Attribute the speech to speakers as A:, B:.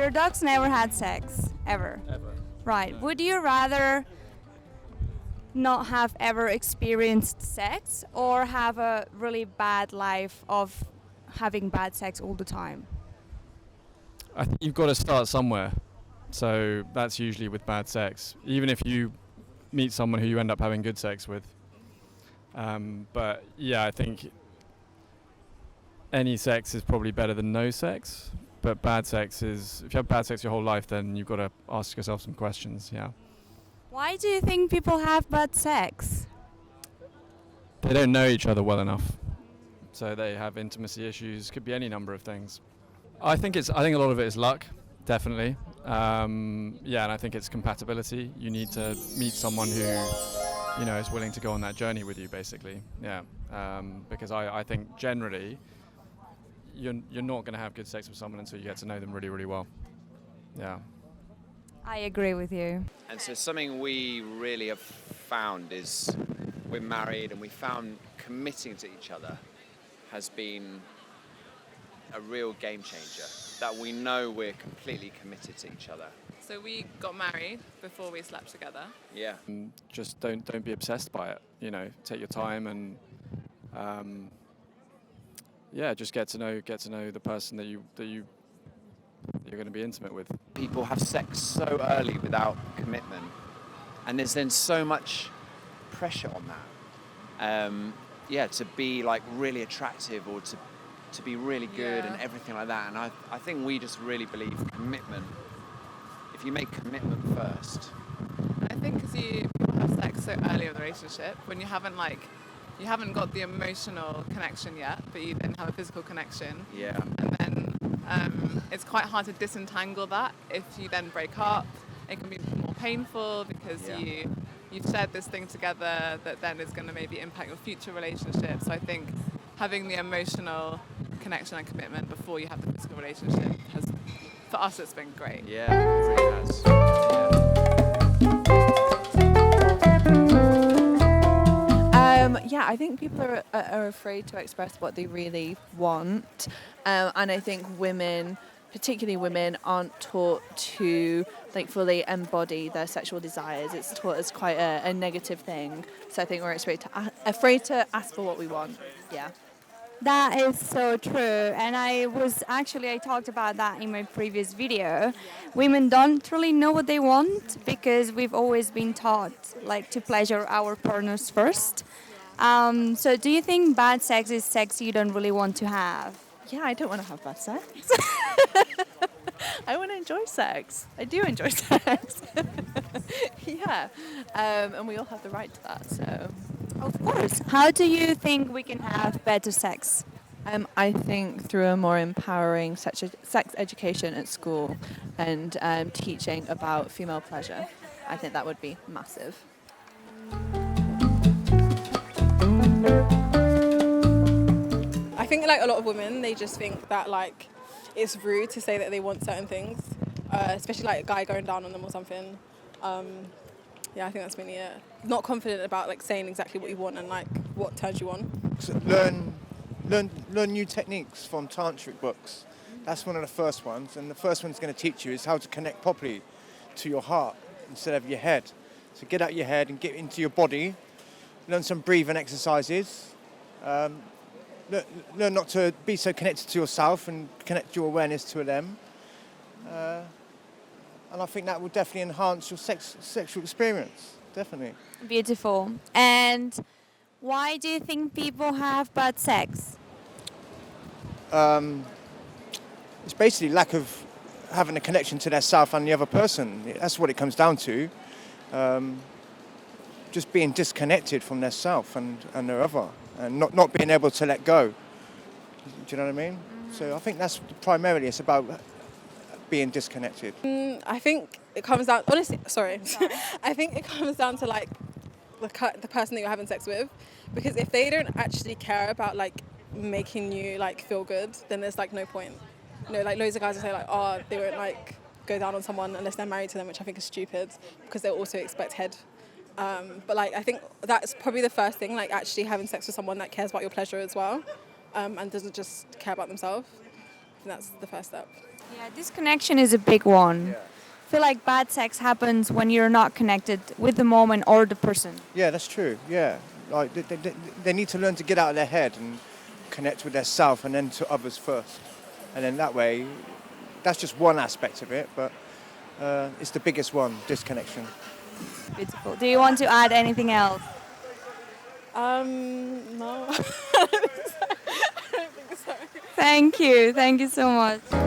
A: your dogs never had sex, ever?
B: Ever.
A: Right.
B: No.
A: Would you rather not have ever experienced sex or have a really bad life of having bad sex all the time?
B: I think you've got to start somewhere. So that's usually with bad sex. Even if you meet someone who you end up having good sex with. But yeah, I think any sex is probably better than no sex. But bad sex is, if you have bad sex your whole life, then you've got to ask yourself some questions, yeah.
A: Why do you think people have bad sex?
B: They don't know each other well enough. So they have intimacy issues, could be any number of things. I think a lot of it is luck, definitely. Yeah, and I think it's compatibility. You need to meet someone who, is willing to go on that journey with you, basically. Yeah, because I think generally you're not going to have good sex with someone until you get to know them really, really well. Yeah.
A: I agree with you.
C: And so something we really have found is we're married, and we found committing to each other has been a real game changer, that we know we're completely committed to each other.
D: So we got married before we slept together.
C: Yeah.
B: Just don't be obsessed by it. Take your time and just get to know the person that you're going to be intimate with.
C: People have sex so early without commitment, and there's then so much pressure on that. To be like really attractive or to be really good and everything like that. And I think we just really believe commitment. If you make commitment first.
D: I think because people have sex so early in the relationship, when you haven't got the emotional connection yet, but you then have a physical connection.
C: Yeah.
D: And then it's quite hard to disentangle that. If you then break up, it can be more painful because you've shared this thing together that then is going to maybe impact your future relationship. So I think having the emotional connection and commitment before you have the physical relationship has, for us, it's been great.
C: Yeah, it really has.
E: I think people are afraid to express what they really want, and I think women, particularly women, aren't taught to fully embody their sexual desires. It's taught as quite a negative thing. So I think we're afraid to ask for what we want. Yeah.
A: That is so true, and I talked about that in my previous video. Women don't really know what they want because we've always been taught to pleasure our partners first. So do you think bad sex is sex you don't really want to have?
E: Yeah, I don't want to have bad sex. I want to enjoy sex. I do enjoy sex. Yeah, and we all have the right to that, so...
A: Of course. How do you think we can have better sex?
E: I think through a more empowering sex education at school and teaching about female pleasure. I think that would be massive.
F: I think a lot of women, they just think that it's rude to say that they want certain things, especially a guy going down on them or something. I think that's mainly it. Not confident about saying exactly what you want and what turns you on.
G: So learn new techniques from tantric books. That's one of the first ones, and the first one's going to teach you is how to connect properly to your heart instead of your head. So get out your head and get into your body. Learn some breathing exercises. Learn not to be so connected to yourself and connect your awareness to them. And I think that will definitely enhance your sexual experience, definitely.
A: Beautiful. And why do you think people have bad sex?
G: It's basically lack of having a connection to their self and the other person. That's what it comes down to. Just being disconnected from their self and their other, and not being able to let go. Do you know what I mean? Mm-hmm. So I think that's primarily it's about being disconnected.
F: I think it comes down, honestly, sorry. I think it comes down to the person that you're having sex with, because if they don't actually care about making you feel good, then there's no point. Loads of guys will say they won't go down on someone unless they're married to them, which I think is stupid because they'll also expect head. But I think that's probably the first thing, actually having sex with someone that cares about your pleasure as well, and doesn't just care about themselves. I think that's the first step.
A: Yeah, disconnection is a big one. I feel like bad sex happens when you're not connected with the moment or the person.
G: Yeah, that's true. Yeah, like they need to learn to get out of their head and connect with their self, and then to others first, and then that way, that's just one aspect of it, but it's the biggest one, disconnection.
A: Beautiful. Do you want to add anything else?
F: No. I don't think so.
A: Thank you so much.